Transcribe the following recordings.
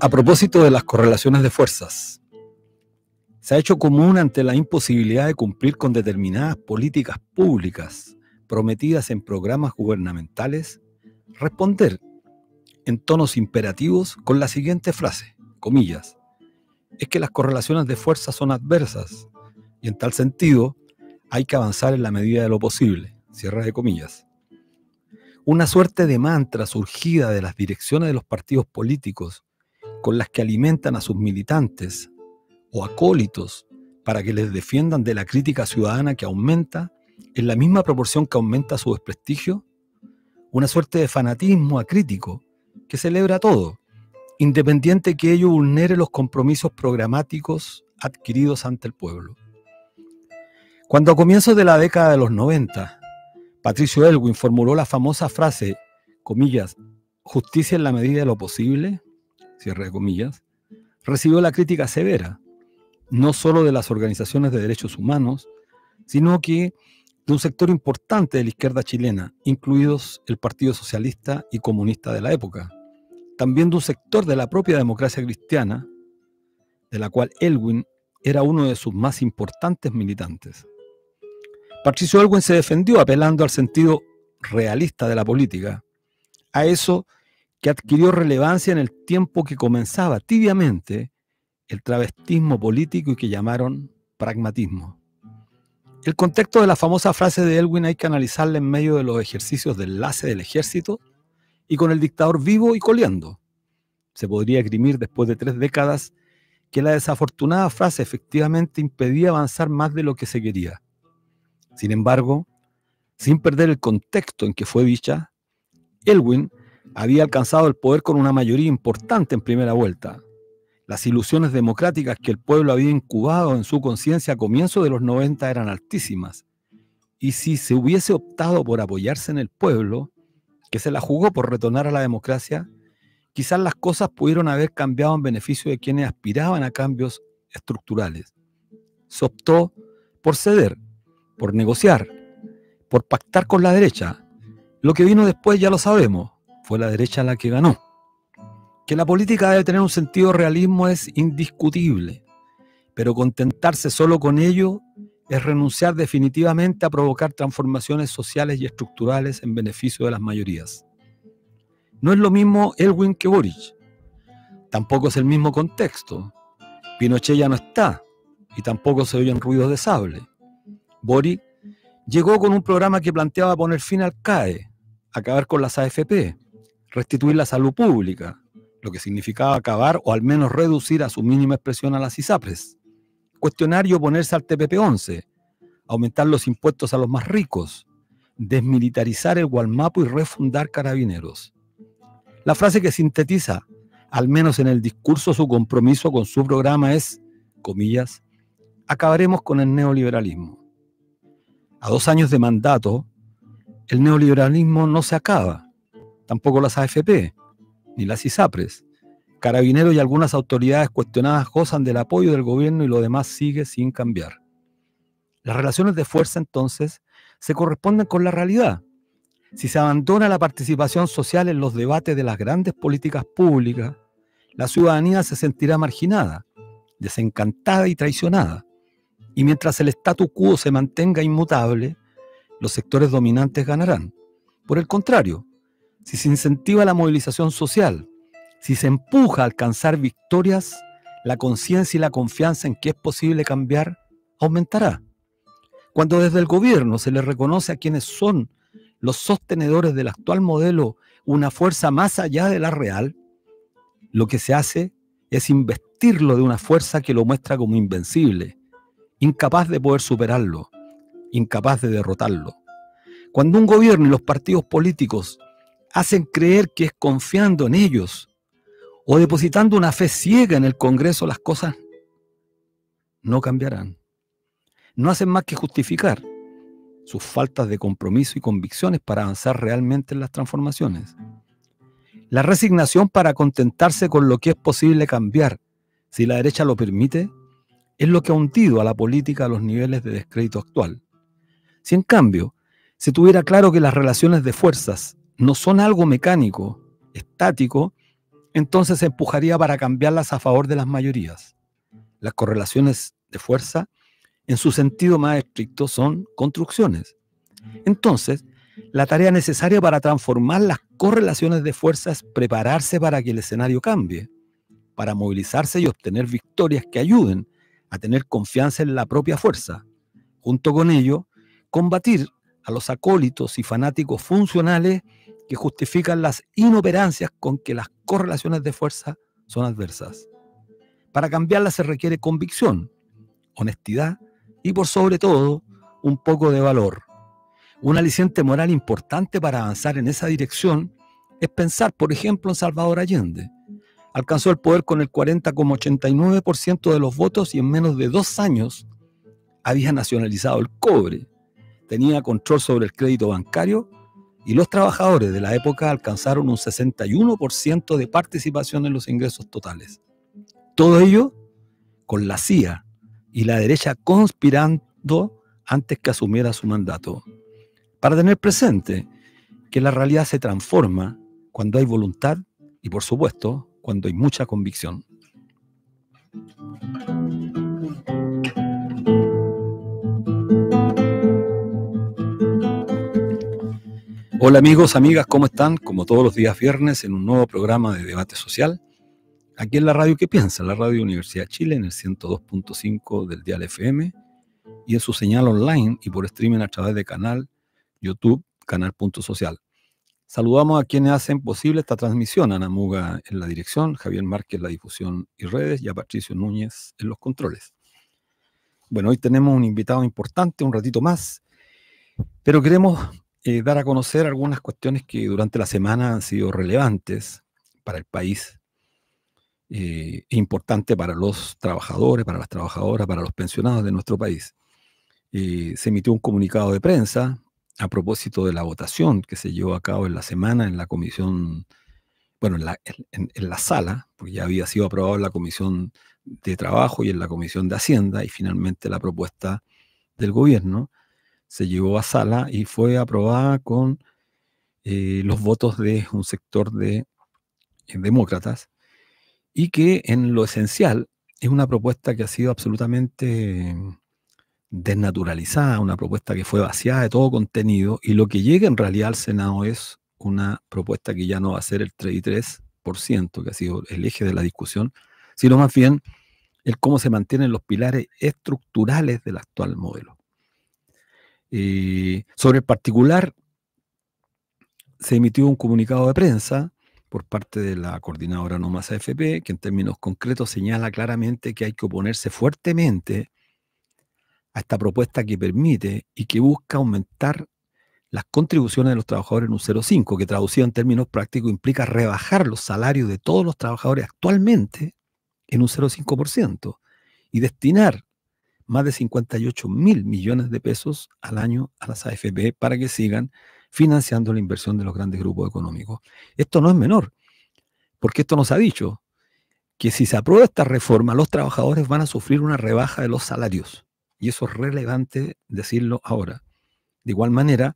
A propósito de las correlaciones de fuerzas, se ha hecho común ante la imposibilidad de cumplir con determinadas políticas públicas prometidas en programas gubernamentales, responder en tonos imperativos con la siguiente frase, comillas, es que las correlaciones de fuerzas son adversas y en tal sentido hay que avanzar en la medida de lo posible, cierre de comillas. Una suerte de mantra surgida de las direcciones de los partidos políticos con las que alimentan a sus militantes o acólitos para que les defiendan de la crítica ciudadana que aumenta en la misma proporción que aumenta su desprestigio, una suerte de fanatismo acrítico que celebra todo, independiente que ello vulnere los compromisos programáticos adquiridos ante el pueblo. Cuando a comienzos de la década de los 90, Patricio Aylwin formuló la famosa frase, comillas, justicia en la medida de lo posible, cierre de comillas, recibió la crítica severa, no solo de las organizaciones de derechos humanos, sino que de un sector importante de la izquierda chilena, incluidos el Partido Socialista y Comunista de la época, también de un sector de la propia democracia cristiana, de la cual Aylwin era uno de sus más importantes militantes. Patricio Aylwin se defendió apelando al sentido realista de la política, a eso que adquirió relevancia en el tiempo que comenzaba tibiamente el travestismo político y que llamaron pragmatismo. El contexto de la famosa frase de Aylwin hay que analizarla en medio de los ejercicios de enlace del ejército y con el dictador vivo y coleando. Se podría esgrimir después de 3 décadas que la desafortunada frase efectivamente impedía avanzar más de lo que se quería. Sin embargo, sin perder el contexto en que fue dicha, Aylwin había alcanzado el poder con una mayoría importante en primera vuelta. Las ilusiones democráticas que el pueblo había incubado en su conciencia a comienzos de los 90 eran altísimas. Y si se hubiese optado por apoyarse en el pueblo, que se la jugó por retornar a la democracia, quizás las cosas pudieron haber cambiado en beneficio de quienes aspiraban a cambios estructurales. Se optó por ceder, por negociar, por pactar con la derecha. Lo que vino después ya lo sabemos, fue la derecha la que ganó. Que la política debe tener un sentido de realismo es indiscutible, pero contentarse solo con ello es renunciar definitivamente a provocar transformaciones sociales y estructurales en beneficio de las mayorías. No es lo mismo Aylwin que Boric, tampoco es el mismo contexto. Pinochet ya no está y tampoco se oyen ruidos de sable. Boric llegó con un programa que planteaba poner fin al CAE, acabar con las AFP, restituir la salud pública, lo que significaba acabar o al menos reducir a su mínima expresión a las ISAPRES, cuestionar y oponerse al TPP-11, aumentar los impuestos a los más ricos, desmilitarizar el Gualmapu y refundar Carabineros. La frase que sintetiza, al menos en el discurso, su compromiso con su programa es, comillas, acabaremos con el neoliberalismo. A 2 años de mandato, el neoliberalismo no se acaba, tampoco las AFP, ni las ISAPRES. Carabineros y algunas autoridades cuestionadas gozan del apoyo del gobierno y lo demás sigue sin cambiar. Las relaciones de fuerza, entonces, se corresponden con la realidad. Si se abandona la participación social en los debates de las grandes políticas públicas, la ciudadanía se sentirá marginada, desencantada y traicionada. Y mientras el statu quo se mantenga inmutable, los sectores dominantes ganarán. Por el contrario, si se incentiva la movilización social, si se empuja a alcanzar victorias, la conciencia y la confianza en que es posible cambiar aumentará. Cuando desde el gobierno se le reconoce a quienes son los sostenedores del actual modelo una fuerza más allá de la real, lo que se hace es investirlo de una fuerza que lo muestra como invencible, incapaz de poder superarlo, incapaz de derrotarlo. Cuando un gobierno y los partidos políticos hacen creer que es confiando en ellos o depositando una fe ciega en el Congreso, las cosas no cambiarán. No hacen más que justificar sus faltas de compromiso y convicciones para avanzar realmente en las transformaciones. La resignación para contentarse con lo que es posible cambiar, si la derecha lo permite, es lo que ha hundido a la política a los niveles de descrédito actual. Si en cambio se tuviera claro que las relaciones de fuerzas no son algo mecánico, estático, entonces se empujaría para cambiarlas a favor de las mayorías. Las correlaciones de fuerza, en su sentido más estricto, son construcciones. Entonces, la tarea necesaria para transformar las correlaciones de fuerza es prepararse para que el escenario cambie, para movilizarse y obtener victorias que ayuden a tener confianza en la propia fuerza. Junto con ello, combatir a los acólitos y fanáticos funcionales que justifican las inoperancias con que las correlaciones de fuerza son adversas. Para cambiarlas se requiere convicción, honestidad y, por sobre todo, un poco de valor. Un aliciente moral importante para avanzar en esa dirección es pensar, por ejemplo, en Salvador Allende. Alcanzó el poder con el 40,89% de los votos y en menos de 2 años había nacionalizado el cobre, tenía control sobre el crédito bancario y los trabajadores de la época alcanzaron un 61% de participación en los ingresos totales. Todo ello con la CIA y la derecha conspirando antes que asumiera su mandato. Para tener presente que la realidad se transforma cuando hay voluntad y, por supuesto, cuando hay mucha convicción. Hola amigos, amigas, ¿cómo están? Como todos los días viernes en un nuevo programa de debate social, aquí en la radio ¿Qué piensa? La radio Universidad de Chile en el 102.5 del dial FM y en su señal online y por streaming a través de canal YouTube, canal.social. Saludamos a quienes hacen posible esta transmisión, a Ana Muga en la dirección, Javier Márquez en la difusión y redes y a Patricio Núñez en los controles. Bueno, hoy tenemos un invitado importante, un ratito más, pero queremos dar a conocer algunas cuestiones que durante la semana han sido relevantes para el país, importante para los trabajadores, para las trabajadoras, para los pensionados de nuestro país. Se emitió un comunicado de prensa a propósito de la votación que se llevó a cabo en la semana en la comisión, bueno, en la sala, porque ya había sido aprobado en la comisión de Trabajo y en la comisión de Hacienda, y finalmente la propuesta del gobierno se llevó a sala y fue aprobada con los votos de un sector de demócratas, y que en lo esencial es una propuesta que ha sido absolutamente desnaturalizada, una propuesta que fue vaciada de todo contenido, y lo que llega en realidad al Senado es una propuesta que ya no va a ser el 33%, que ha sido el eje de la discusión, sino más bien el cómo se mantienen los pilares estructurales del actual modelo. Sobre el particular, se emitió un comunicado de prensa por parte de la coordinadora No Más AFP, que en términos concretos señala claramente que hay que oponerse fuertemente a esta propuesta que permite y que busca aumentar las contribuciones de los trabajadores en un 0,5, que traducido en términos prácticos implica rebajar los salarios de todos los trabajadores actualmente en un 0,5% y destinar más de 58.000 millones de pesos al año a las AFP para que sigan financiando la inversión de los grandes grupos económicos. Esto no es menor, porque esto nos ha dicho que si se aprueba esta reforma, los trabajadores van a sufrir una rebaja de los salarios. Y eso es relevante decirlo ahora. De igual manera,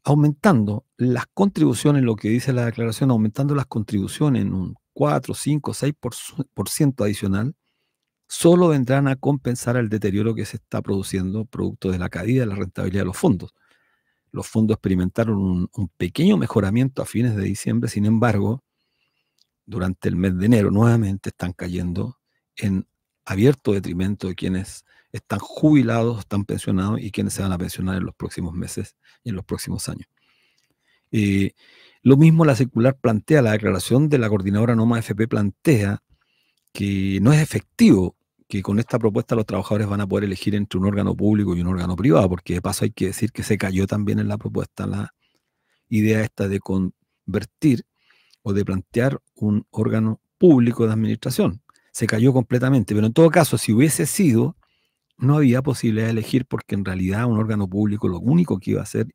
aumentando las contribuciones, lo que dice la declaración, aumentando las contribuciones en un 4, 5, 6% adicional, solo vendrán a compensar el deterioro que se está produciendo producto de la caída de la rentabilidad de los fondos. Los fondos experimentaron un pequeño mejoramiento a fines de diciembre, sin embargo, durante el mes de enero nuevamente están cayendo en abierto detrimento de quienes están jubilados, están pensionados y quienes se van a pensionar en los próximos meses y en los próximos años. Lo mismo la circular plantea, la declaración de la coordinadora No Más AFP plantea que no es efectivo que con esta propuesta los trabajadores van a poder elegir entre un órgano público y un órgano privado, porque de paso hay que decir que se cayó también en la propuesta la idea esta de convertir o de plantear un órgano público de administración. Se cayó completamente, pero en todo caso, si hubiese sido, no había posibilidad de elegir, porque en realidad un órgano público lo único que iba a hacer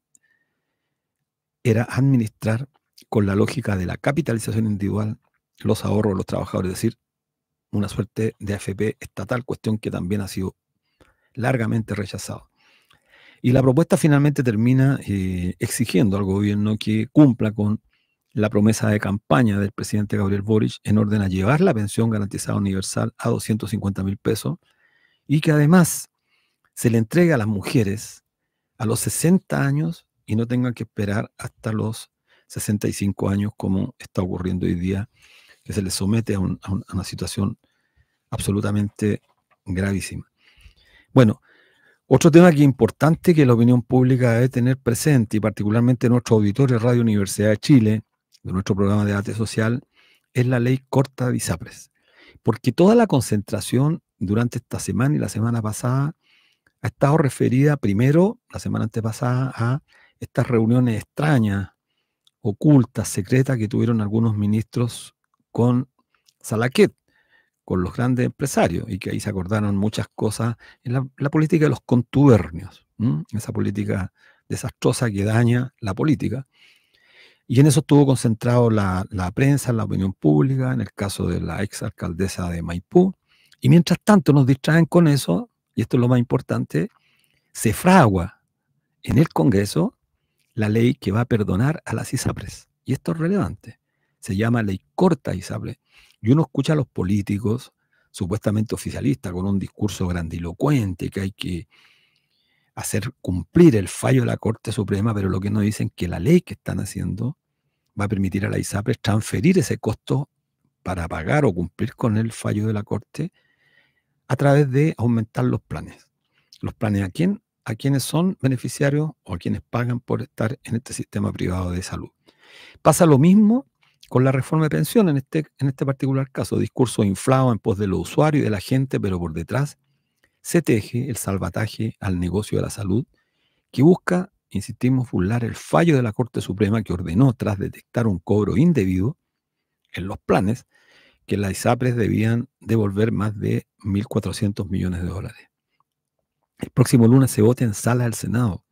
era administrar con la lógica de la capitalización individual los ahorros de los trabajadores, es decir, una suerte de AFP estatal, cuestión que también ha sido largamente rechazado. Y la propuesta finalmente termina exigiendo al gobierno que cumpla con la promesa de campaña del presidente Gabriel Boric en orden a llevar la pensión garantizada universal a 250.000 pesos y que además se le entregue a las mujeres a los 60 años y no tengan que esperar hasta los 65 años como está ocurriendo hoy día, que se les somete a una situación absolutamente gravísima. Bueno, otro tema que es importante que la opinión pública debe tener presente, y particularmente nuestros auditores de Radio Universidad de Chile, de nuestro programa de debate social, es la ley corta de ISAPRES. Porque toda la concentración durante esta semana y la semana pasada ha estado referida primero, la semana antepasada, a estas reuniones extrañas, ocultas, secretas que tuvieron algunos ministros con Salaquet, con los grandes empresarios, y que ahí se acordaron muchas cosas en la política de los contubernios, esa política desastrosa que daña la política. Y en eso estuvo concentrado la prensa, la opinión pública, en el caso de la ex alcaldesa de Maipú. Y mientras tanto nos distraen con eso, y esto es lo más importante, se fragua en el Congreso la ley que va a perdonar a las ISAPRES. Y esto es relevante. Se llama ley corta ISAPRES. Y uno escucha a los políticos, supuestamente oficialistas, con un discurso grandilocuente, que hay que hacer cumplir el fallo de la Corte Suprema, pero lo que no dicen es que la ley que están haciendo va a permitir a la ISAPRES transferir ese costo para pagar o cumplir con el fallo de la Corte a través de aumentar los planes. ¿Los planes a quién? A quienes son beneficiarios o a quienes pagan por estar en este sistema privado de salud. Pasa lo mismo con la reforma de pensión en este particular caso, discurso inflado en pos de los usuarios y de la gente, pero por detrás se teje el salvataje al negocio de la salud que busca, insistimos, burlar el fallo de la Corte Suprema que ordenó, tras detectar un cobro indebido en los planes, que las ISAPRES debían devolver más de 1.400 millones de dólares. El próximo lunes se vota en sala del Senado.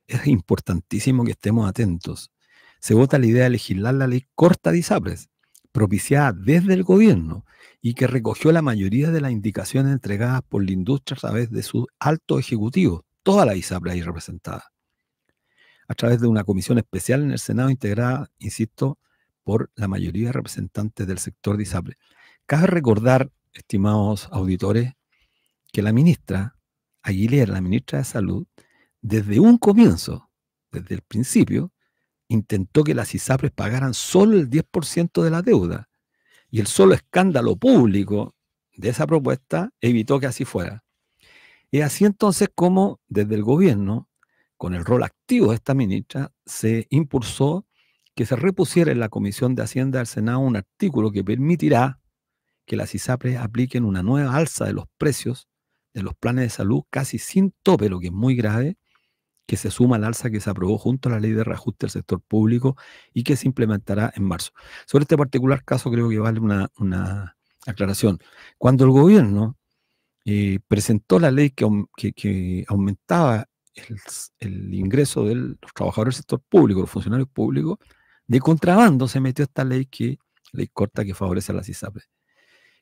Es importantísimo que estemos atentos. Se vota la idea de legislar la ley corta de ISAPRES, propiciada desde el gobierno y que recogió la mayoría de las indicaciones entregadas por la industria a través de sus altos ejecutivos, toda la ISAPRES ahí representada, a través de una comisión especial en el Senado integrada, insisto, por la mayoría de representantes del sector de ISAPRES. Cabe recordar, estimados auditores, que la ministra Aguilera, la ministra de Salud, desde un comienzo, desde el principio, intentó que las ISAPRES pagaran solo el 10% de la deuda. Y el solo escándalo público de esa propuesta evitó que así fuera. Es así entonces como desde el gobierno, con el rol activo de esta ministra, se impulsó que se repusiera en la Comisión de Hacienda del Senado un artículo que permitirá que las ISAPRES apliquen una nueva alza de los precios de los planes de salud casi sin tope, lo que es muy grave, que se suma al alza que se aprobó junto a la ley de reajuste del sector público y que se implementará en marzo. Sobre este particular caso creo que vale una aclaración. Cuando el gobierno presentó la ley que aumentaba el ingreso de los trabajadores del sector público, los funcionarios públicos, de contrabando se metió esta ley corta que favorece a las ISAPRES.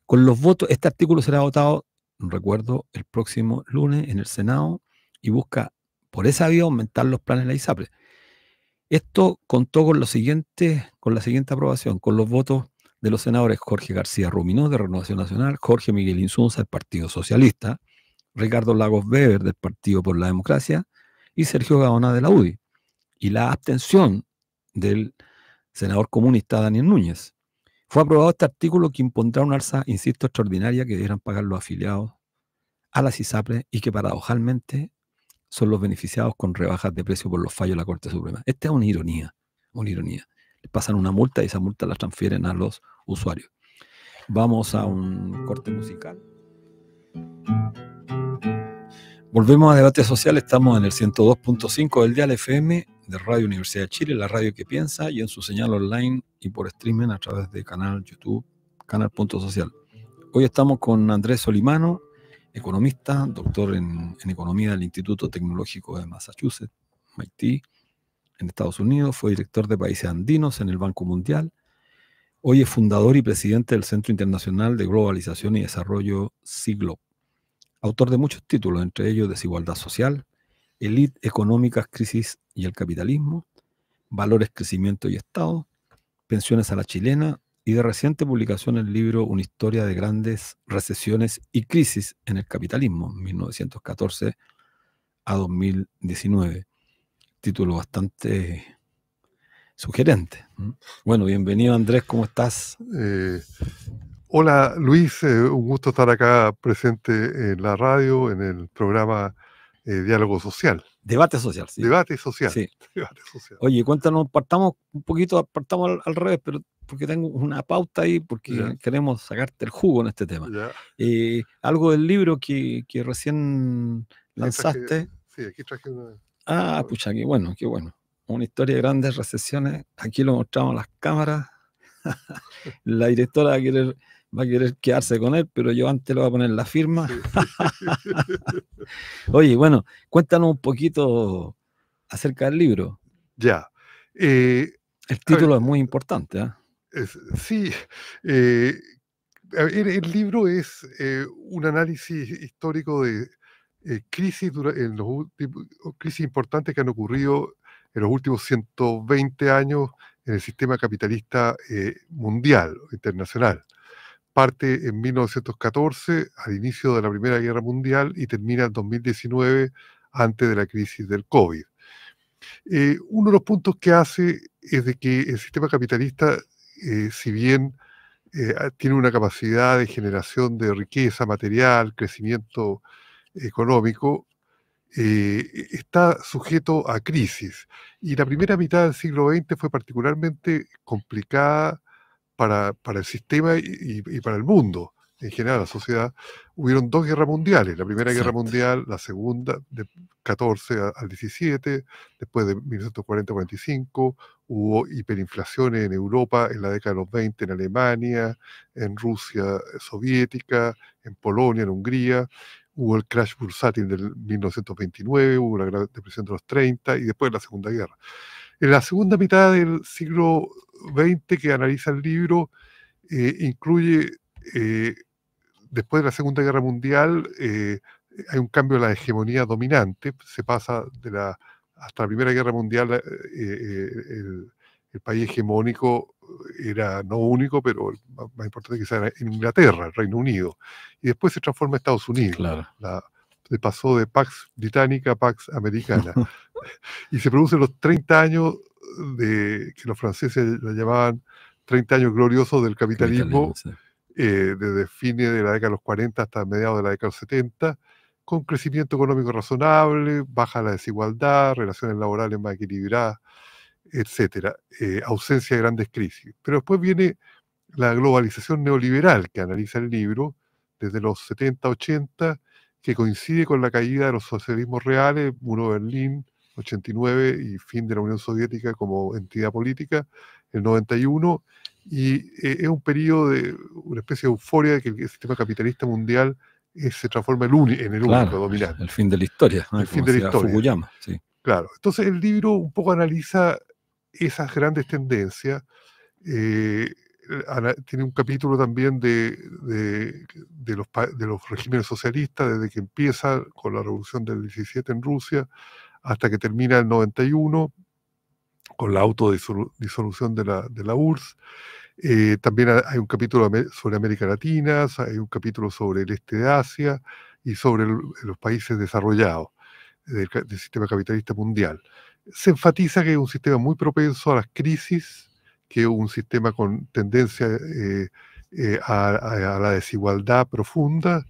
Con los votos, este artículo será votado, recuerdo, el próximo lunes en el Senado y busca por esa vía aumentar los planes de la ISAPRES. Esto contó con la siguiente aprobación, con los votos de los senadores Jorge García Ruminó, de Renovación Nacional, Jorge Miguel Insunza, del Partido Socialista, Ricardo Lagos Weber, del Partido por la Democracia, y Sergio Gaona, de la UDI. Y la abstención del senador comunista Daniel Núñez. Fue aprobado este artículo que impondrá una alza, insisto, extraordinaria que deberán pagar los afiliados a las ISAPRES y que paradojalmente son los beneficiados con rebajas de precio por los fallos de la Corte Suprema. Esta es una ironía, una ironía. Les pasan una multa y esa multa la transfieren a los usuarios. Vamos a un corte musical. Volvemos a Debate Social, estamos en el 102.5 del dial FM de Radio Universidad de Chile, la radio que piensa, y en su señal online y por streaming a través de canal YouTube, canal.social. Hoy estamos con Andrés Solimano, economista, doctor en economía del Instituto Tecnológico de Massachusetts, MIT, en Estados Unidos. Fue director de países andinos en el Banco Mundial. Hoy es fundador y presidente del Centro Internacional de Globalización y Desarrollo, CIGLOB. Autor de muchos títulos, entre ellos Desigualdad Social, Elite económicas, crisis y el capitalismo, valores, crecimiento y Estado, pensiones a la chilena, y de reciente publicación el libro Una historia de grandes recesiones y crisis en el capitalismo, 1914 a 2019. Título bastante sugerente. Bueno, bienvenido Andrés, ¿cómo estás? Hola Luis, un gusto estar acá presente en la radio, en el programa Diálogo Social. Debate social, sí. Debate social. Sí. Debate social. Oye, cuéntanos, partamos un poquito, partamos al revés, pero porque tengo una pauta ahí, porque Ya. queremos sacarte el jugo en este tema. Ya. Algo del libro que recién lanzaste. Aquí traje una... Ah, pucha, qué bueno, qué bueno. Una historia de grandes recesiones. Aquí lo mostramos a las cámaras. La directora va a querer quedarse con él, pero yo antes le voy a poner la firma. Sí. Oye, bueno, cuéntanos un poquito acerca del libro. Ya. El título es muy importante, ¿eh? Sí. El libro es un análisis histórico de crisis crisis importantes que han ocurrido en los últimos 120 años en el sistema capitalista mundial, internacional. Parte en 1914, al inicio de la Primera Guerra Mundial, y termina en 2019, antes de la crisis del COVID. Uno de los puntos que hace es de que el sistema capitalista, si bien tiene una capacidad de generación de riqueza material, crecimiento económico, está sujeto a crisis. Y la primera mitad del siglo XX fue particularmente complicada para el sistema y para el mundo, en general, la sociedad. Hubieron dos guerras mundiales, la Primera Guerra Mundial, la Segunda, de 14 al 17, después de 1940-45, hubo hiperinflaciones en Europa en la década de los 20, en Alemania, en Rusia soviética, en Polonia, en Hungría, hubo el crash bursátil del 1929, hubo la Gran Depresión de los 30 y después la Segunda Guerra. En la segunda mitad del siglo XX que analiza el libro, incluye, después de la Segunda Guerra Mundial, hay un cambio en la hegemonía dominante, se pasa hasta la Primera Guerra Mundial, el país hegemónico era no único, pero el más importante que sea en Inglaterra, el Reino Unido, y después se transforma en Estados Unidos. Claro. Se pasó de Pax Británica a Pax Americana. Y se producen los 30 años que los franceses la llamaban 30 años gloriosos del capitalismo, Sí. desde fines de la década de los 40 hasta mediados de la década de los 70, con crecimiento económico razonable, baja la desigualdad, relaciones laborales más equilibradas, etcétera, ausencia de grandes crisis. Pero después viene la globalización neoliberal que analiza el libro desde los 70-80, que coincide con la caída de los socialismos reales, muro de Berlín, 89, y fin de la Unión Soviética como entidad política, el 91, y es un periodo de una especie de euforia de que el sistema capitalista mundial se transforma en el único dominante. El fin de la historia, el fin de la historia. Fukuyama, sí. Claro, entonces el libro un poco analiza esas grandes tendencias. Tiene un capítulo también de los regímenes socialistas, desde que empieza con la revolución del 17 en Rusia hasta que termina el 91 con la autodisolución de la URSS. También hay un capítulo sobre América Latina, hay un capítulo sobre el este de Asia y sobre los países desarrollados del sistema capitalista mundial. Se enfatiza que es un sistema muy propenso a las crisis, que es un sistema con tendencia a la desigualdad profunda,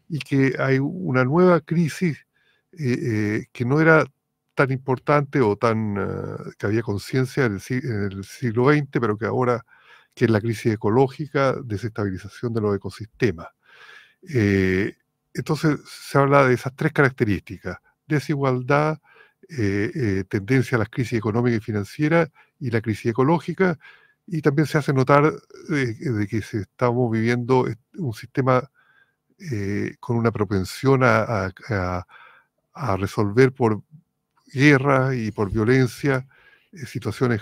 y que hay una nueva crisis que no era tan importante o que había conciencia en el siglo XX, pero que ahora, que es la crisis ecológica, desestabilización de los ecosistemas. Entonces se habla de esas tres características: desigualdad, tendencia a las crisis económicas y financieras y la crisis ecológica, y también se hace notar de que estamos viviendo un sistema con una propensión a resolver por guerra y por violencia situaciones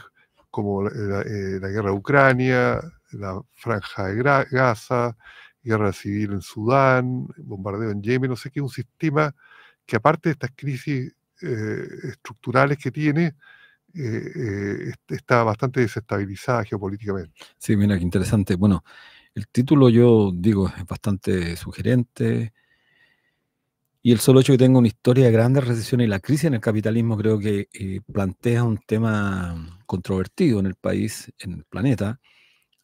como la guerra de Ucrania, la franja de Gaza, guerra civil en Sudán, bombardeo en Yemen, no sé qué, un sistema que aparte de estas crisis estructurales que tiene, está bastante desestabilizada geopolíticamente. Sí, mira, qué interesante. Bueno, el título yo digo es bastante sugerente y el solo hecho de que tenga una historia de grandes recesiones y la crisis en el capitalismo creo que plantea un tema controvertido en el país, en el planeta,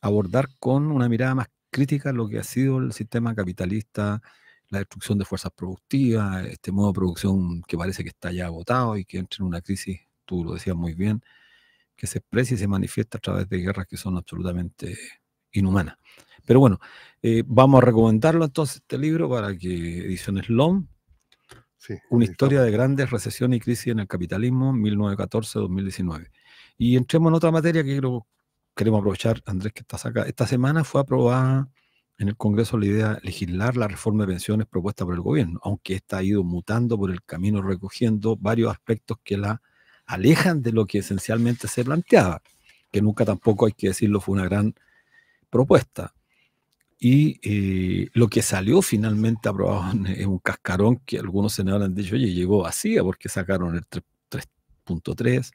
abordar con una mirada más crítica lo que ha sido el sistema capitalista, la destrucción de fuerzas productivas, este modo de producción que parece que está ya agotado y que entra en una crisis, tú lo decías muy bien, que se expresa y se manifiesta a través de guerras que son absolutamente inhumanas. Pero bueno, vamos a recomendarlo entonces este libro para que Ediciones LOM, Sí, una historia necesitamos. de grandes recesiones y crisis en el capitalismo, 1914-2019. Y entremos en otra materia que queremos aprovechar, Andrés, que estás acá. Esta semana fue aprobada en el Congreso la idea de legislar la reforma de pensiones propuesta por el gobierno, aunque esta ha ido mutando por el camino, recogiendo varios aspectos que la alejan de lo que esencialmente se planteaba, que nunca tampoco, hay que decirlo, fue una gran propuesta. Y lo que salió finalmente aprobado es un cascarón que algunos senadores han dicho, oye, llegó vacía porque sacaron el 3.3,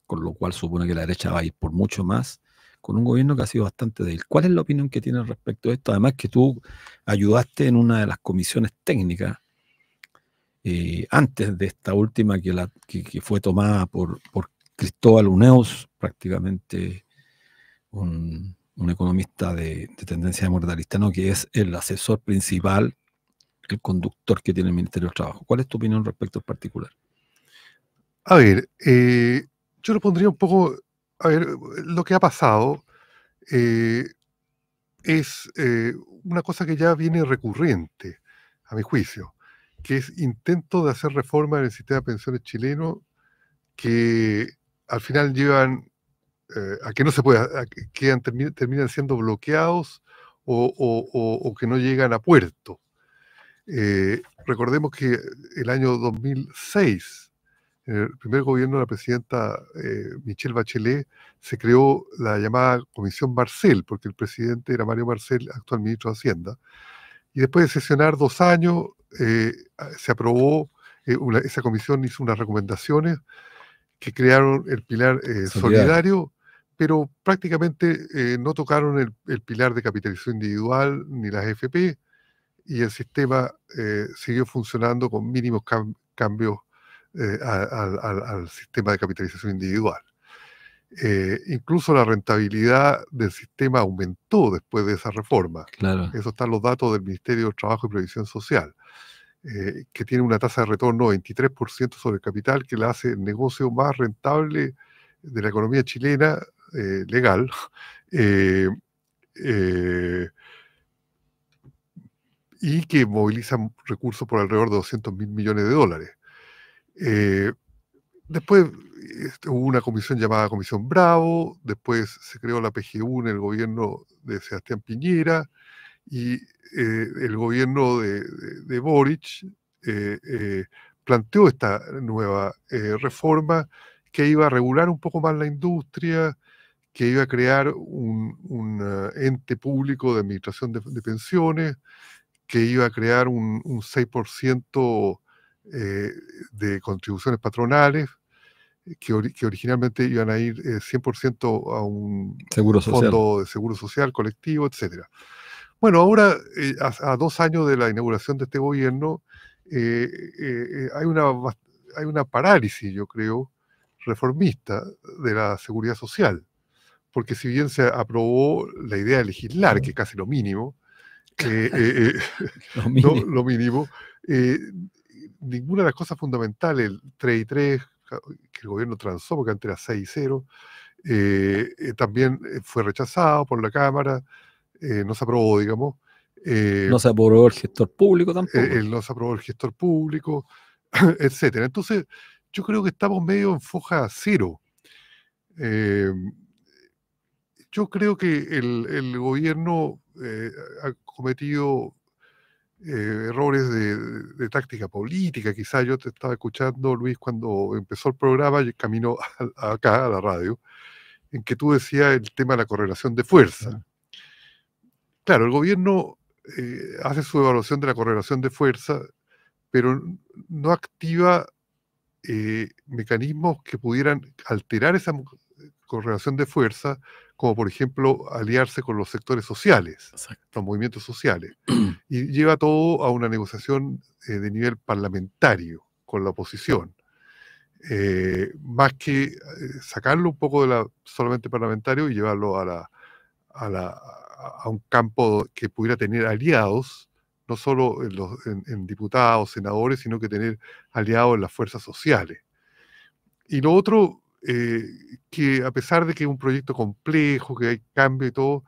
con lo cual supone que la derecha va a ir por mucho más, con un gobierno que ha sido bastante débil. ¿Cuál es la opinión que tienes respecto a esto? Además que tú ayudaste en una de las comisiones técnicas antes de esta última que fue tomada por Cristóbal Uneus, prácticamente un economista de tendencia moralista, ¿no? Que es el asesor principal, el conductor que tiene el Ministerio del Trabajo. ¿Cuál es tu opinión respecto al particular? A ver, yo lo pondría un poco, a ver, lo que ha pasado eh, es una cosa que ya viene recurrente, a mi juicio, que es intento de hacer reforma en el sistema de pensiones chileno que al final llevan a que no se pueda, a que terminan siendo bloqueados o que no llegan a puerto. Recordemos que el año 2006, en el primer gobierno de la presidenta Michelle Bachelet, se creó la llamada Comisión Marcel, porque el presidente era Mario Marcel, actual ministro de Hacienda. Y después de sesionar 2 años, se aprobó, esa comisión hizo unas recomendaciones que crearon el pilar Solidario. solidario, pero prácticamente no tocaron el pilar de capitalización individual ni las AFP, y el sistema siguió funcionando con mínimos cambios al sistema de capitalización individual. Incluso la rentabilidad del sistema aumentó después de esa reforma. Claro. Eso están los datos del Ministerio de Trabajo y Previsión Social, que tiene una tasa de retorno de 23% sobre el capital, que la hace el negocio más rentable de la economía chilena legal. eh, eh, y que movilizan recursos por alrededor de 200.000 millones de dólares. Después hubo una comisión llamada Comisión Bravo, después se creó la PGU en el gobierno de Sebastián Piñera, y el gobierno de Boric planteó esta nueva reforma que iba a regular un poco más la industria, que iba a crear un ente público de administración de pensiones, que iba a crear un 6% de contribuciones patronales, que originalmente iban a ir 100% a un Seguro social. fondo de seguro social colectivo, etc. Bueno, ahora, a 2 años de la inauguración de este gobierno, hay una parálisis, yo creo, reformista de la seguridad social, porque si bien se aprobó la idea de legislar, que es casi lo mínimo, Lo mínimo. lo mínimo. Ninguna de las cosas fundamentales, el 3 y 3, que el gobierno transó, porque antes era 6 y 0, también fue rechazado por la Cámara, no se aprobó, digamos. No se aprobó el gestor público tampoco. No se aprobó el gestor público, etcétera. Entonces, yo creo que estamos medio en foja cero. Eh, yo creo que el gobierno ha cometido errores de táctica política. Quizá yo te estaba escuchando, Luis, cuando empezó el programa, y camino acá a la radio, en que tú decías el tema de la correlación de fuerza. Claro, el gobierno hace su evaluación de la correlación de fuerza, pero no activa mecanismos que pudieran alterar esa correlación de fuerza, como por ejemplo aliarse con los sectores sociales, Exacto. los movimientos sociales. Y lleva todo a una negociación de nivel parlamentario con la oposición. Más que sacarlo un poco de solamente parlamentario y llevarlo a un campo que pudiera tener aliados, no solo en diputados, senadores, sino que tener aliados en las fuerzas sociales. Y lo otro, que a pesar de que es un proyecto complejo, que hay cambio y todo,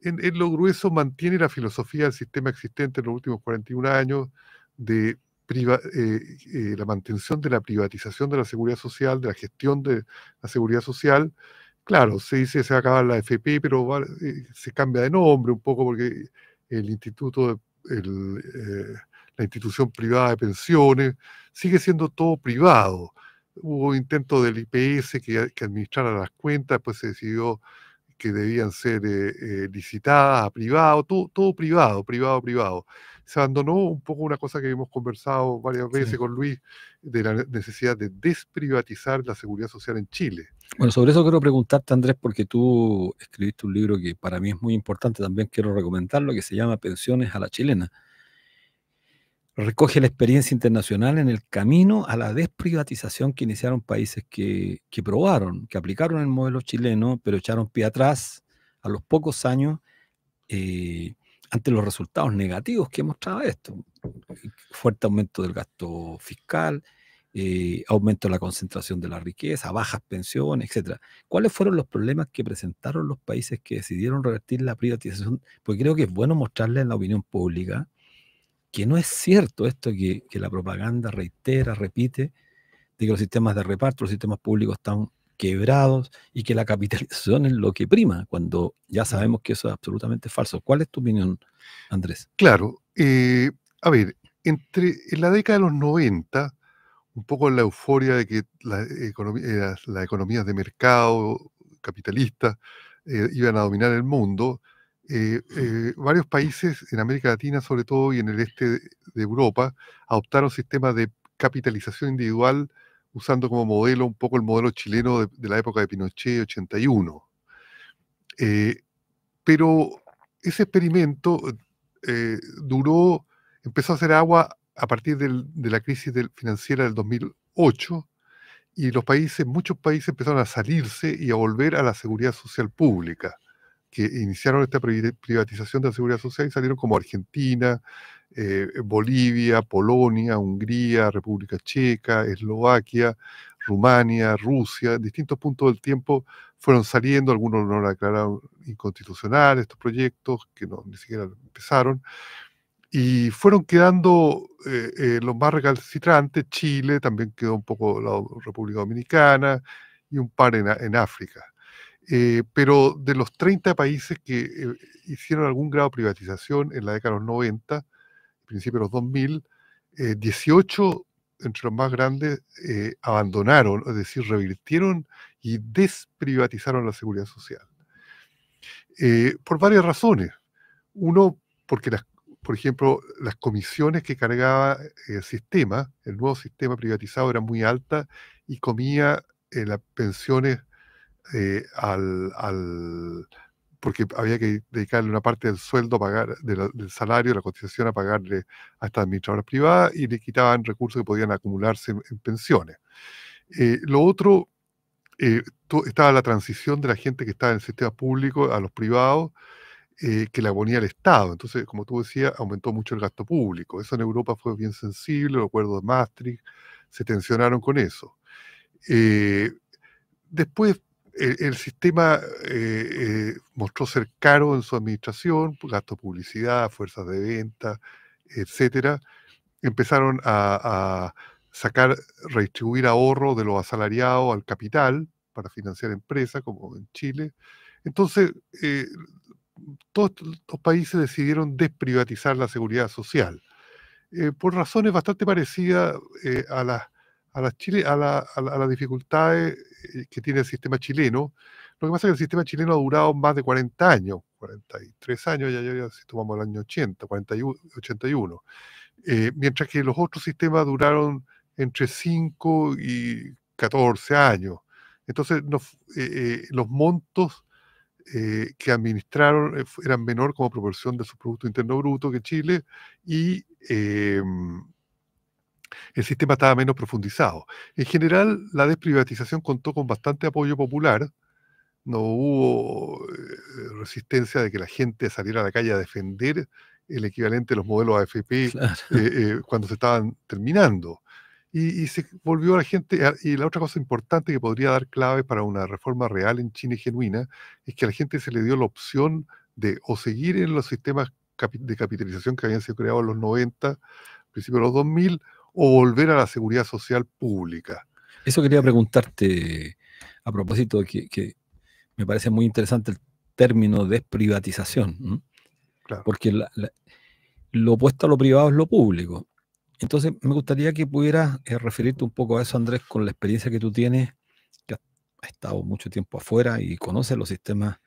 en lo grueso mantiene la filosofía del sistema existente en los últimos 41 años de la mantención de la privatización de la seguridad social, de la gestión de la seguridad social. Claro, se dice que se va a acabar la AFP, pero se cambia de nombre un poco porque el instituto, la institución privada de pensiones, sigue siendo todo privado. Hubo intento del IPS que administrara las cuentas, después se decidió que debían ser licitadas a privado, todo privado, privado, privado. Se abandonó un poco una cosa que hemos conversado varias veces Sí. con Luis, de la necesidad de desprivatizar la seguridad social en Chile. Bueno, sobre eso quiero preguntarte, Andrés, porque tú escribiste un libro que para mí es muy importante, también quiero recomendarlo, que se llama Pensiones a la Chilena. Recoge la experiencia internacional en el camino a la desprivatización que iniciaron países que probaron, que aplicaron el modelo chileno, pero echaron pie atrás a los pocos años ante los resultados negativos que mostraba esto. Fuerte aumento del gasto fiscal, aumento de la concentración de la riqueza, bajas pensiones, etcétera. ¿Cuáles fueron los problemas que presentaron los países que decidieron revertir la privatización? Porque creo que es bueno mostrarle a la opinión pública que no es cierto esto que la propaganda reitera, repite, de que los sistemas de reparto, los sistemas públicos están quebrados y que la capitalización es lo que prima, cuando ya sabemos que eso es absolutamente falso. ¿Cuál es tu opinión, Andrés? Claro, a ver, en la década de los 90, un poco en la euforia de que las economías de mercado capitalistas iban a dominar el mundo, varios países en América Latina, sobre todo, y en el este de Europa, adoptaron sistemas de capitalización individual usando como modelo un poco el modelo chileno de la época de Pinochet, 81. Eh, pero ese experimento empezó a hacer agua a partir de la crisis financiera del 2008, y muchos países empezaron a salirse y a volver a la seguridad social pública, que iniciaron esta privatización de la seguridad social y salieron como Argentina, Bolivia, Polonia, Hungría, República Checa, Eslovaquia, Rumania, Rusia. En distintos puntos del tiempo fueron saliendo, algunos no lo declararon inconstitucional, estos proyectos que ni siquiera empezaron, y fueron quedando los más recalcitrantes. Chile también quedó un poco la República Dominicana y un par en África. Pero de los 30 países que hicieron algún grado de privatización en la década de los 90, principios de los 2000, 18 entre los más grandes abandonaron, es decir, revirtieron y desprivatizaron la seguridad social. Por varias razones. Uno, porque por ejemplo, las comisiones que cargaba el nuevo sistema privatizado, eran muy altas y comía las pensiones porque había que dedicarle una parte del sueldo a pagar, del salario, de la cotización, a pagarle a estas administradoras privadas, y le quitaban recursos que podían acumularse en pensiones. Lo otro, estaba la transición de la gente que estaba en el sistema público a los privados, que la ponía el Estado. Entonces, como tú decías, aumentó mucho el gasto público. Eso en Europa fue bien sensible, los acuerdos de Maastricht se tensionaron con eso. Después, el sistema mostró ser caro en su administración, gasto de publicidad, fuerzas de venta, etcétera. Empezaron a redistribuir ahorros de los asalariados al capital para financiar empresas, como en Chile. Entonces, todos estos países decidieron desprivatizar la seguridad social, por razones bastante parecidas a las dificultades que tiene el sistema chileno. Lo que pasa es que el sistema chileno ha durado más de 40 años, 43 años, ya si tomamos el año 80, 81, mientras que los otros sistemas duraron entre 5 y 14 años. Entonces, los montos que administraron eran menor como proporción de su Producto Interno Bruto que Chile, y el sistema estaba menos profundizado. En general, la desprivatización contó con bastante apoyo popular. No hubo resistencia de que la gente saliera a la calle a defender el equivalente de los modelos AFP Claro. cuando se estaban terminando. Y se volvió a la gente, y la otra cosa importante que podría dar clave para una reforma real en China y genuina, es que a la gente se le dio la opción de o seguir en los sistemas de capitalización que habían sido creados en los 90, principios de los 2000, o volver a la seguridad social pública. Eso quería preguntarte a propósito de que me parece muy interesante el término desprivatización, ¿no? Claro. Porque lo opuesto a lo privado es lo público. Entonces, me gustaría que pudieras referirte un poco a eso, Andrés, con la experiencia que tú tienes, que has estado mucho tiempo afuera y conoces los sistemas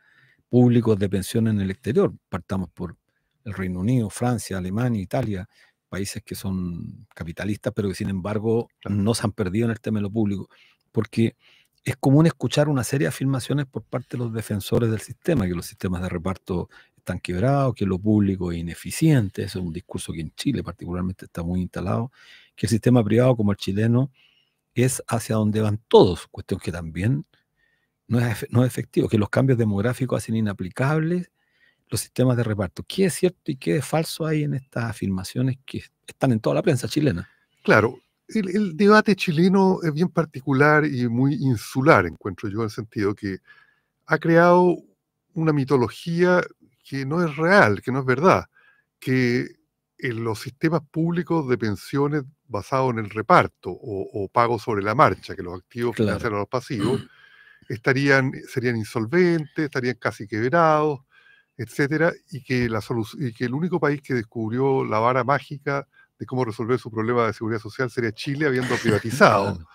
públicos de pensión en el exterior. Partamos por el Reino Unido, Francia, Alemania, Italia, países que son capitalistas, pero que sin embargo Claro. no se han perdido en el tema de lo público, porque es común escuchar una serie de afirmaciones por parte de los defensores del sistema, que los sistemas de reparto están quebrados, que lo público es ineficiente. Eso es un discurso que en Chile particularmente está muy instalado, que el sistema privado como el chileno es hacia donde van todos, cuestión que también no es efectivo, que los cambios demográficos hacen inaplicables los sistemas de reparto. ¿Qué es cierto y qué es falso hay en estas afirmaciones que están en toda la prensa chilena? Claro, el debate chileno es bien particular y muy insular, encuentro yo, en el sentido que ha creado una mitología que no es real, que no es verdad, que en los sistemas públicos de pensiones basados en el reparto o pago sobre la marcha, que los activos Claro. financian a los pasivos, serían insolventes, estarían casi quebrados, etcétera, y que el único país que descubrió la vara mágica de cómo resolver su problema de seguridad social sería Chile, habiendo privatizado. Claro.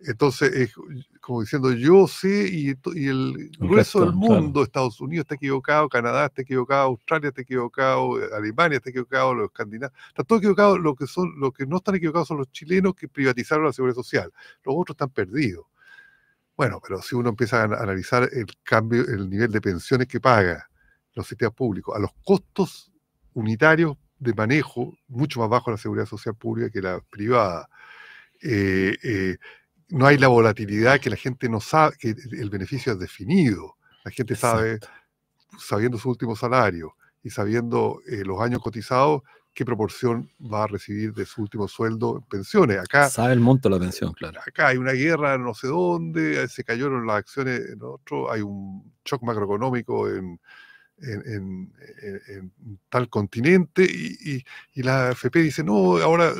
Entonces, es como diciendo, yo sé, y el grueso del mundo, claro. Estados Unidos está equivocado, Canadá está equivocado, Australia está equivocado, Alemania está equivocado, los escandinavos, están todos equivocados. Lo que no están equivocados son los chilenos que privatizaron la seguridad social. Los otros están perdidos. Bueno, pero si uno empieza a analizar el nivel de pensiones que paga los sistemas públicos, a los costos unitarios de manejo, mucho más bajo la seguridad social pública que la privada, no hay la volatilidad que la gente no sabe, que el beneficio es definido. La gente sabe, sabiendo su último salario y sabiendo los años cotizados, qué proporción va a recibir de su último sueldo en pensiones. Acá sabe el monto de la pensión, claro. Acá hay una guerra no sé dónde, se cayeron las acciones en otro, hay un shock macroeconómico en tal continente, y la AFP dice, no, ahora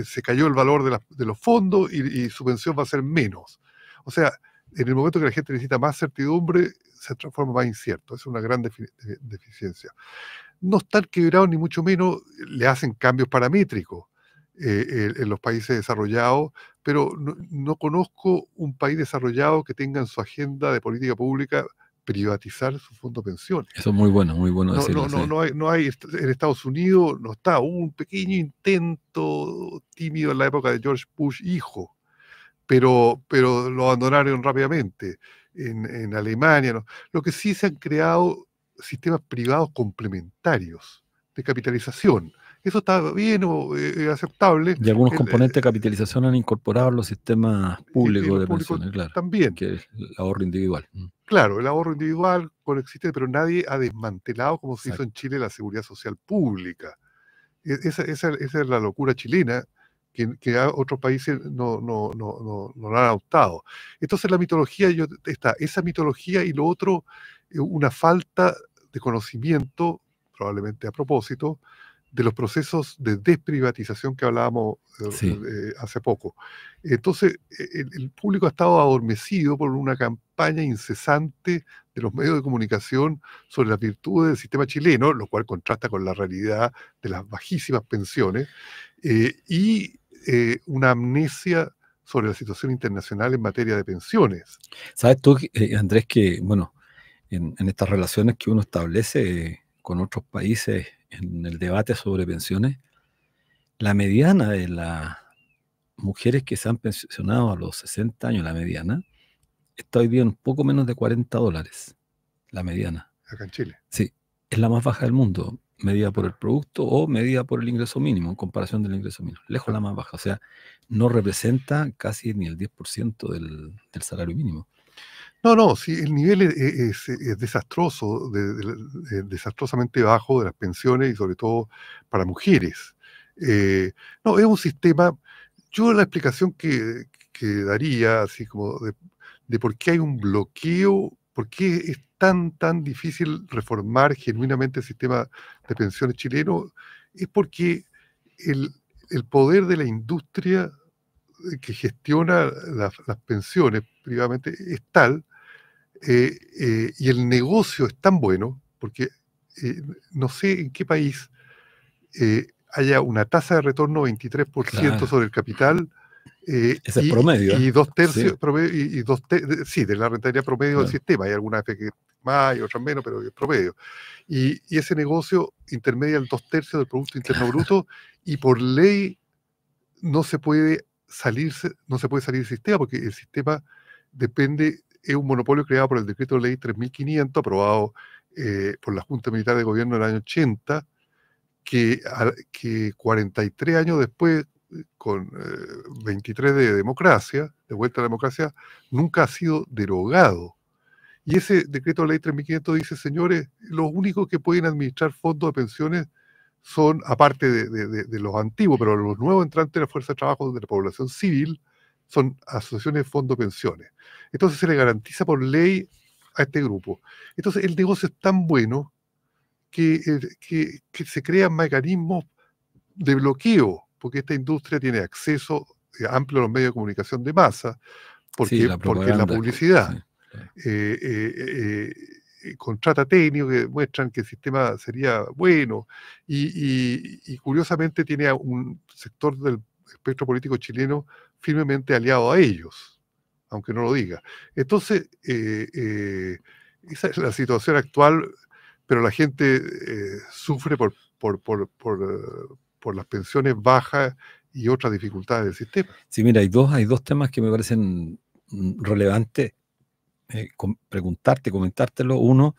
se cayó el valor de los fondos y su pensión va a ser menos. O sea, en el momento que la gente necesita más certidumbre, se transforma más incierto. Es una gran deficiencia. No están quebrados ni mucho menos, le hacen cambios paramétricos en los países desarrollados, pero no conozco un país desarrollado que tenga en su agenda de política pública privatizar su fondo de pensiones. Eso es muy bueno decirlo. No hay, en Estados Unidos no está, hubo un pequeño intento tímido en la época de George Bush hijo, pero lo abandonaron rápidamente. En Alemania, ¿no? Lo que sí se han creado sistemas privados complementarios de capitalización. Eso está bien o aceptable. Y algunos componentes de capitalización han incorporado los sistemas públicos los de públicos pensiones, claro, también. que es el ahorro individual. Claro, el ahorro individual coexiste, pero nadie ha desmantelado, como se hizo en Chile, la seguridad social pública. Esa es la locura chilena, que otros países no la han adoptado. Entonces la mitología, está esa mitología, y lo otro, una falta de conocimiento, probablemente a propósito, de los procesos de desprivatización que hablábamos hace poco. Entonces, el público ha estado adormecido por una campaña incesante de los medios de comunicación sobre las virtudes del sistema chileno, lo cual contrasta con la realidad de las bajísimas pensiones, y una amnesia sobre la situación internacional en materia de pensiones. ¿Sabes tú, Andrés, que, bueno, en estas relaciones que uno establece con otros países en el debate sobre pensiones, la mediana de mujeres que se han pensionado a los 60 años, la mediana, está hoy día en un poco menos de $40, la mediana. Acá en Chile. Sí, es la más baja del mundo, medida por el producto o medida por el ingreso mínimo, en comparación del ingreso mínimo. Lejos la más baja, o sea, no representa casi ni el 10% del salario mínimo. No, sí, el nivel es desastroso, desastrosamente bajo de las pensiones y sobre todo para mujeres. No, es un sistema, yo la explicación que daría, así como de por qué hay un bloqueo, por qué es tan difícil reformar genuinamente el sistema de pensiones chileno, es porque el, el poder de la industria que gestiona las pensiones privadamente es tal, y el negocio es tan bueno, porque no sé en qué país haya una tasa de retorno 23% Claro, sobre el capital, ese es promedio, ¿eh? y dos Sí, tercios, promedio, sí, de la rentabilidad promedio del claro. sistema. Hay algunas veces que más y otras menos, pero es promedio. Y ese negocio intermedia el 2 tercios del Producto Interno Bruto, y por ley no se puede no se puede salir del sistema, porque el sistema depende, es un monopolio creado por el decreto de ley 3500, aprobado por la Junta Militar de Gobierno del año 80, que 43 años después, con 23 de democracia, de vuelta a la democracia, nunca ha sido derogado. Y ese decreto de ley 3500 dice, señores, los únicos que pueden administrar fondos de pensiones son, aparte de los antiguos, pero los nuevos entrantes de la fuerza de trabajo de la población civil, son asociaciones de fondos de pensiones. Entonces se le garantiza por ley a este grupo. Entonces el negocio es tan bueno que se crean mecanismos de bloqueo, porque esta industria tiene acceso amplio a los medios de comunicación de masa, Sí, la porque es la propaganda. publicidad. Sí, claro. Contrata técnicos que muestran que el sistema sería bueno, y curiosamente tiene a un sector del espectro político chileno firmemente aliado a ellos, aunque no lo diga. Entonces, esa es la situación actual, pero la gente sufre por las pensiones bajas y otras dificultades del sistema. Sí, mira, hay dos temas que me parecen relevantes preguntarte, comentártelo. Uno,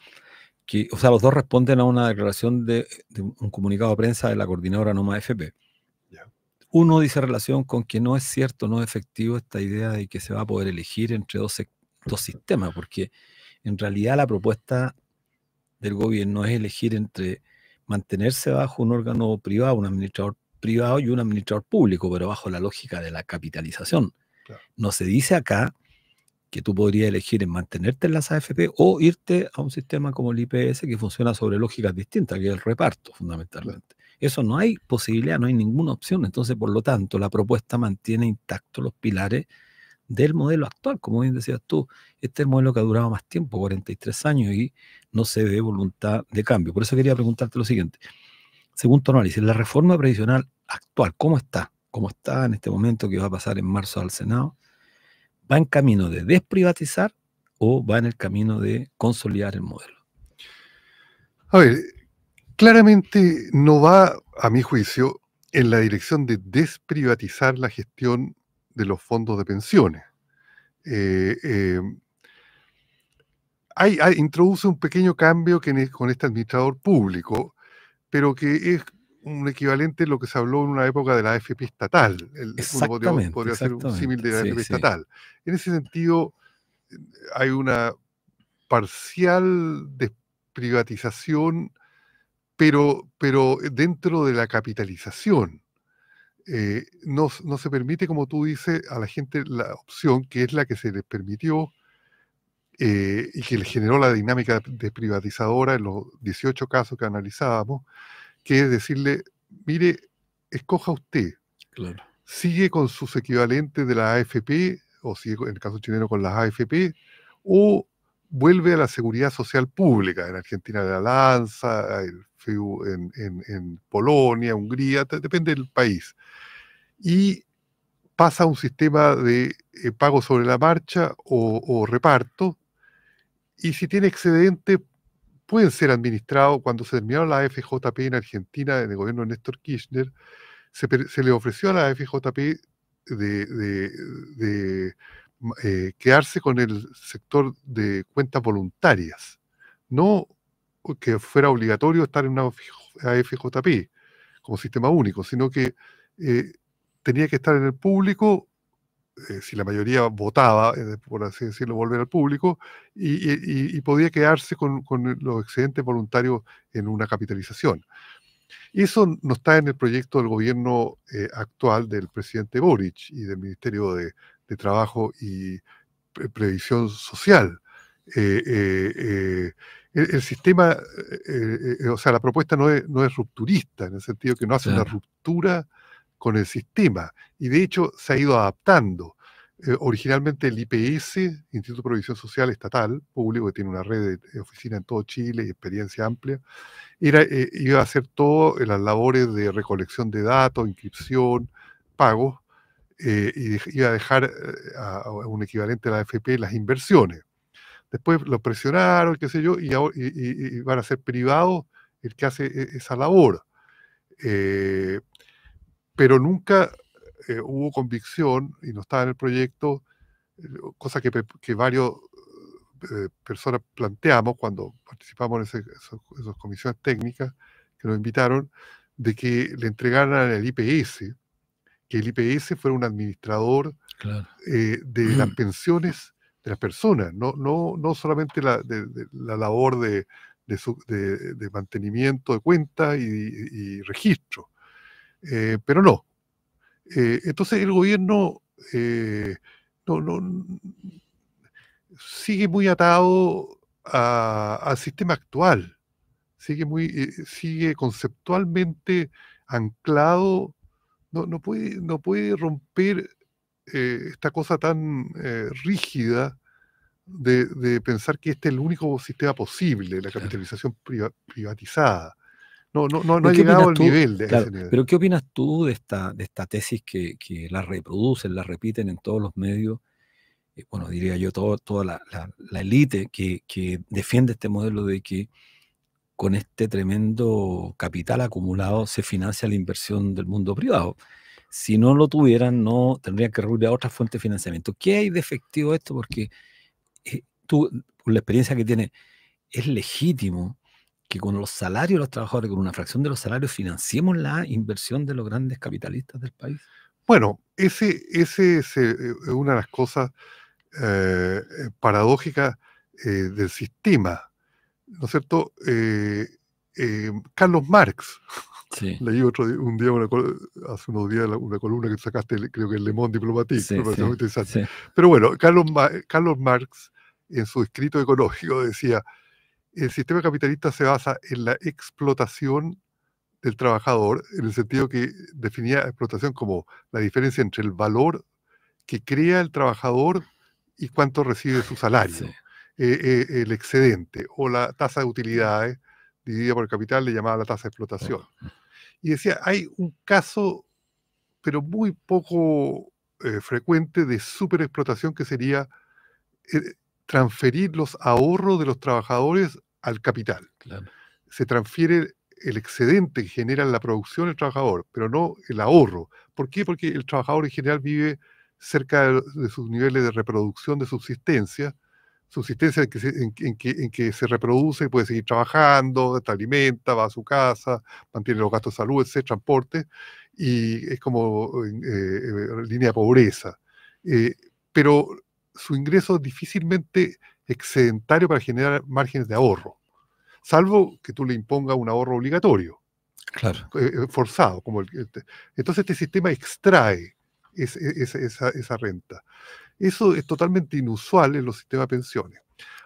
que, o sea, los dos responden a una declaración de un comunicado de prensa de la coordinadora Noma FP. Ya. Uno dice relación con que no es cierto, no es efectivo esta idea de que se va a poder elegir entre dos sistemas, porque en realidad la propuesta del gobierno es elegir entre mantenerse bajo un órgano privado, un administrador privado y un administrador público, pero bajo la lógica de la capitalización. Claro. No se dice acá que tú podrías elegir en mantenerte en las AFP o irte a un sistema como el IPS que funciona sobre lógicas distintas, que es el reparto fundamentalmente. Claro. Eso no hay posibilidad, no hay ninguna opción. Entonces, por lo tanto, la propuesta mantiene intactos los pilares del modelo actual. Como bien decías tú, este es el modelo que ha durado más tiempo, 43 años, y no se ve voluntad de cambio. Por eso quería preguntarte lo siguiente. Según tu análisis, la reforma previsional actual, ¿cómo está? ¿Cómo está en este momento que va a pasar en marzo al Senado? ¿Va en camino de desprivatizar o va en el camino de consolidar el modelo? A ver, claramente no va, a mi juicio, en la dirección de desprivatizar la gestión de los fondos de pensiones. Introduce un pequeño cambio con este administrador público, pero que es un equivalente a lo que se habló en una época de la AFP estatal. Uno podría hacer un símil de la AFP estatal. En ese sentido, hay una parcial desprivatización, pero dentro de la capitalización. No se permite, como tú dices, a la gente la opción, que es la que se les permitió y que le generó la dinámica desprivatizadora en los 18 casos que analizábamos, que es decirle, mire, escoja usted, Claro. sigue con sus equivalentes de la AFP, o sigue en el caso chileno con las AFP, o vuelve a la seguridad social pública. En Argentina la Lanza, el FEU en Polonia, Hungría, depende del país. Y pasa a un sistema de pago sobre la marcha o reparto, y si tiene excedente, pueden ser administrados. Cuando se terminó la FJP en Argentina, en el gobierno de Néstor Kirchner, se le ofreció a la FJP de quedarse con el sector de cuentas voluntarias, no que fuera obligatorio estar en una AFJP como sistema único, sino que tenía que estar en el público, si la mayoría votaba, por así decirlo, volver al público, y podía quedarse con los excedentes voluntarios en una capitalización. Eso no está en el proyecto del gobierno actual del presidente Boric y del Ministerio de Trabajo y Previsión Social. El sistema, o sea, la propuesta no es rupturista, en el sentido que no hace una ruptura con el sistema, y de hecho se ha ido adaptando. Originalmente el IPS, Instituto de Provisión Social Estatal, público, que tiene una red de oficinas en todo Chile y experiencia amplia, iba a hacer todas las labores de recolección de datos, inscripción, pagos, y iba a dejar a un equivalente a la AFP las inversiones. Después lo presionaron, qué sé yo, y van a ser privados el que hace esa labor. Pero nunca hubo convicción, y no estaba en el proyecto, cosa que varios personas planteamos cuando participamos en esas comisiones técnicas que nos invitaron, de que le entregaran el IPS, que el IPS fuera un administrador de las pensiones de las personas, no solamente de la labor de mantenimiento de cuentas y registro, pero no. Entonces el gobierno sigue muy atado al sistema actual, sigue conceptualmente anclado, no puede romper esta cosa tan rígida de pensar que este es el único sistema posible, la capitalización privatizada. No ha llegado al nivel de ese nivel. Pero ¿qué opinas tú de esta tesis que la reproducen, la repiten en todos los medios? Bueno, diría yo, toda la élite que defiende este modelo de que con este tremendo capital acumulado se financia la inversión del mundo privado. Si no lo tuvieran, no tendrían que recurrir a otras fuentes de financiamiento. ¿Qué hay de efectivo esto? Porque tú, por la experiencia que tienes, es legítimo que con los salarios de los trabajadores, con una fracción de los salarios, financiemos la inversión de los grandes capitalistas del país. Bueno, ese es una de las cosas paradójicas del sistema, ¿no es cierto? Carlos Marx, leí un día hace unos días una columna que sacaste, creo que en Le Monde Diplomatique, me pareció muy interesante. Pero bueno, Carlos Marx, en su escrito ecológico, decía: el sistema capitalista se basa en la explotación del trabajador, en el sentido que definía explotación como la diferencia entre el valor que crea el trabajador y cuánto recibe de su salario, el excedente, o la tasa de utilidades dividida por el capital, le llamaba la tasa de explotación. Y decía, hay un caso, pero muy poco frecuente, de superexplotación, que sería transferir los ahorros de los trabajadores al capital. Se transfiere el excedente que genera la producción del trabajador, pero no el ahorro. ¿Por qué? Porque el trabajador en general vive cerca de sus niveles de reproducción, de subsistencia en que se reproduce y puede seguir trabajando, se alimenta, va a su casa, mantiene los gastos de salud, transporte, y es como línea de pobreza. Pero su ingreso es difícilmente excedentario para generar márgenes de ahorro, salvo que tú le impongas un ahorro obligatorio, forzado. Entonces este sistema extrae esa renta. Eso es totalmente inusual en los sistemas de pensiones.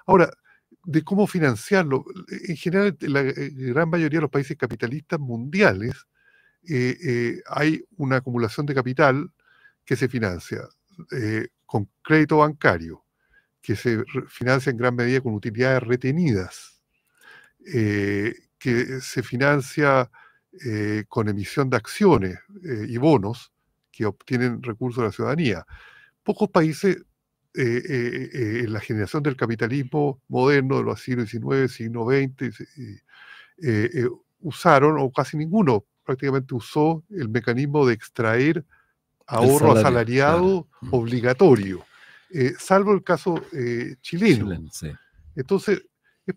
Ahora, de cómo financiarlo, en general, en la gran mayoría de los países capitalistas mundiales hay una acumulación de capital que se financia con crédito bancario, que se financia en gran medida con utilidades retenidas, que se financia con emisión de acciones y bonos que obtienen recursos de la ciudadanía. Pocos países en la generación del capitalismo moderno de los siglos XIX, siglo XX, usaron, o casi ninguno prácticamente usó, el mecanismo de extraer ahorro salario, asalariado claro. obligatorio, salvo el caso chileno. Chileno, sí. Entonces, es,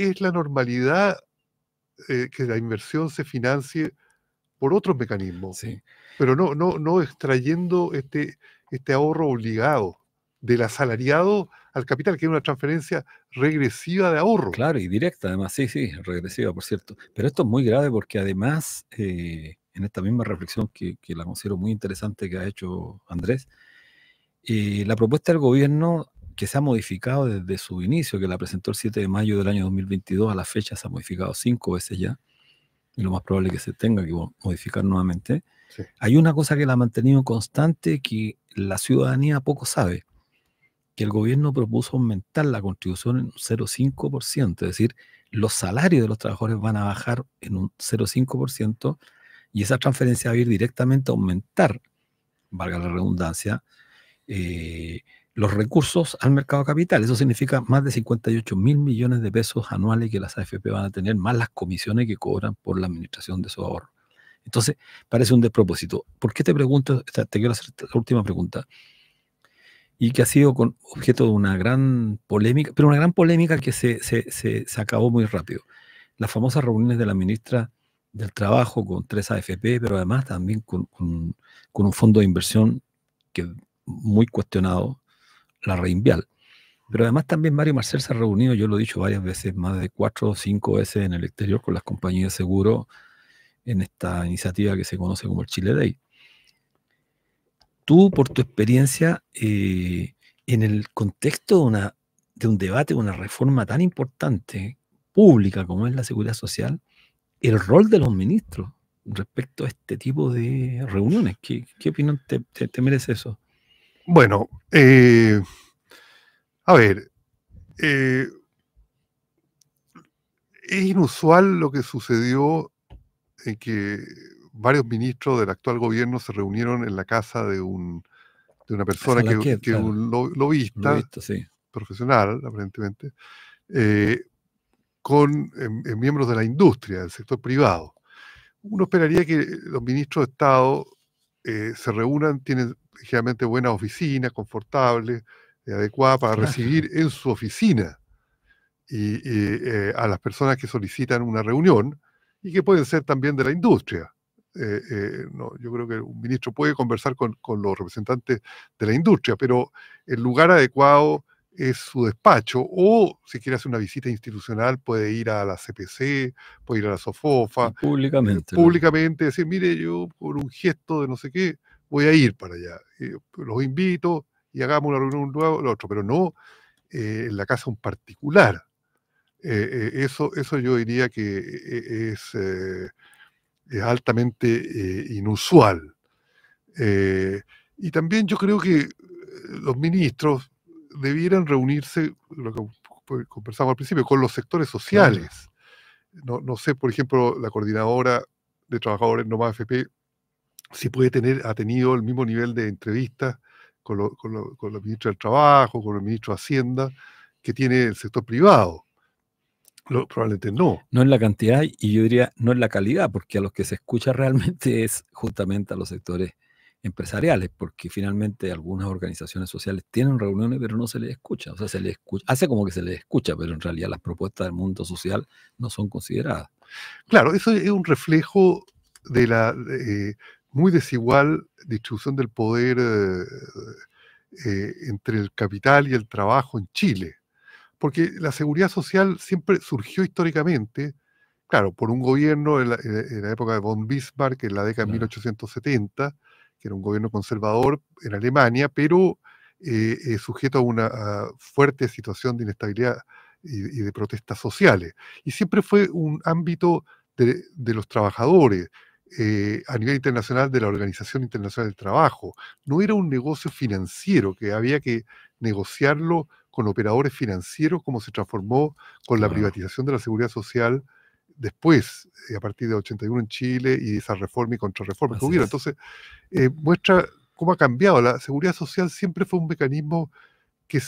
es la normalidad que la inversión se financie por otros mecanismos, Sí. pero no extrayendo este ahorro obligado del asalariado al capital, que es una transferencia regresiva de ahorro. Claro, y directa, además, sí, sí, regresiva, por cierto. Pero esto es muy grave porque además, en esta misma reflexión que la considero muy interesante que ha hecho Andrés, la propuesta del gobierno que se ha modificado desde su inicio, que la presentó el 7 de mayo del año 2022 a la fecha, se ha modificado 5 veces ya, y lo más probable es que se tenga que modificar nuevamente. Sí. Hay una cosa que la ha mantenido constante que la ciudadanía poco sabe, que el gobierno propuso aumentar la contribución en un 0,5%, es decir, los salarios de los trabajadores van a bajar en un 0,5% y esa transferencia va a ir directamente a aumentar, valga la redundancia, los recursos al mercado capital. Eso significa más de 58.000 millones de pesos anuales que las AFP van a tener, más las comisiones que cobran por la administración de esos ahorros. Entonces, parece un despropósito. ¿Por qué te pregunto? Te quiero hacer la última pregunta. Y que ha sido objeto de una gran polémica, pero una gran polémica que se acabó muy rápido. Las famosas reuniones de la ministra del Trabajo con 3 AFP, pero además también con un fondo de inversión que muy cuestionado, la Reinvial. Pero además también Mario Marcel se ha reunido, yo lo he dicho varias veces, más de 4 o 5 veces en el exterior con las compañías de seguro en esta iniciativa que se conoce como el Chile Day. Tú, por tu experiencia, en el contexto de un debate, una reforma tan importante, pública como es la seguridad social, el rol de los ministros respecto a este tipo de reuniones, ¿qué opinión te merece eso? Bueno, a ver, eh, es inusual lo que sucedió en que varios ministros del actual gobierno se reunieron en la casa de una persona Esa que, que es claro, un lo he lobista visto, sí. profesional, aparentemente, eh, con miembros de la industria, del sector privado. Uno esperaría que los ministros de Estado se reúnan, tienen generalmente buenas oficinas, confortables, adecuadas para Claro. recibir en su oficina a las personas que solicitan una reunión y que pueden ser también de la industria. No, yo creo que un ministro puede conversar con los representantes de la industria, pero el lugar adecuado es su despacho, o si quiere hacer una visita institucional puede ir a la CPC, puede ir a la Y SOFOFA, públicamente, públicamente decir, mire, yo por un gesto de no sé qué voy a ir para allá. Los invito y hagamos una reunión luego, lo otro, pero no en la casa de un particular. Eso yo diría que es altamente inusual. Y también yo creo que los ministros debieran reunirse, lo que conversamos al principio, con los sectores claro. sociales. No sé, por ejemplo, la coordinadora de trabajadores no más AFP, si ha tenido el mismo nivel de entrevistas con los ministros del Trabajo, con el ministro de Hacienda, que tiene el sector privado. Probablemente no. No en la cantidad y yo diría no en la calidad, porque a los que se escucha realmente es justamente a los sectores empresariales, porque finalmente algunas organizaciones sociales tienen reuniones, pero no se les escucha. O sea, se les escucha, hace como que se les escucha, pero en realidad las propuestas del mundo social no son consideradas. Claro, eso es un reflejo de la muy desigual distribución del poder entre el capital y el trabajo en Chile. Porque la seguridad social siempre surgió históricamente, claro, por un gobierno en la época de von Bismarck, en la década de Claro. 1870, que era un gobierno conservador en Alemania, pero sujeto a una fuerte situación de inestabilidad y de protestas sociales. Y siempre fue un ámbito de los trabajadores, a nivel internacional de la Organización Internacional del Trabajo. No era un negocio financiero que había que negociarlo con operadores financieros, como se transformó con la Claro. privatización de la seguridad social después, a partir de 81 en Chile y esa reforma y contrarreforma que Así hubieron. es. Entonces, muestra cómo ha cambiado. La seguridad social siempre fue un mecanismo que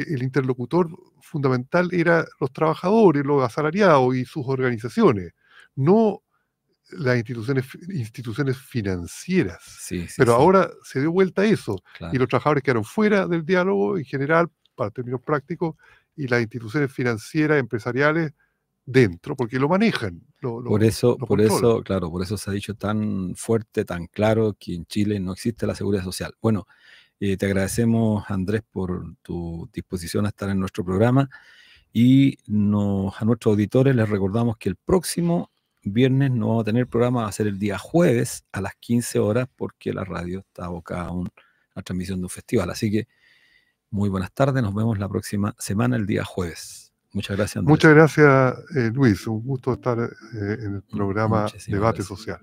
el interlocutor fundamental era los trabajadores, los asalariados y sus organizaciones, no las instituciones financieras. Sí, sí, Pero sí, ahora se dio vuelta a eso y claro. los trabajadores quedaron fuera del diálogo en general, para términos prácticos, y las instituciones financieras, empresariales, dentro, porque lo manejan, lo controlan. Claro, por eso se ha dicho tan fuerte, tan claro que en Chile no existe la seguridad social. Bueno, te agradecemos, Andrés, por tu disposición a estar en nuestro programa y a nuestros auditores les recordamos que el próximo viernes no vamos a tener programa, va a ser el día jueves a las 15 horas porque la radio está abocada a la transmisión de un festival. Así que muy buenas tardes, nos vemos la próxima semana, el día jueves. Muchas gracias, Andrés. Muchas gracias, Luis. Un gusto estar en el programa Muchísimas Debate gracias. Social.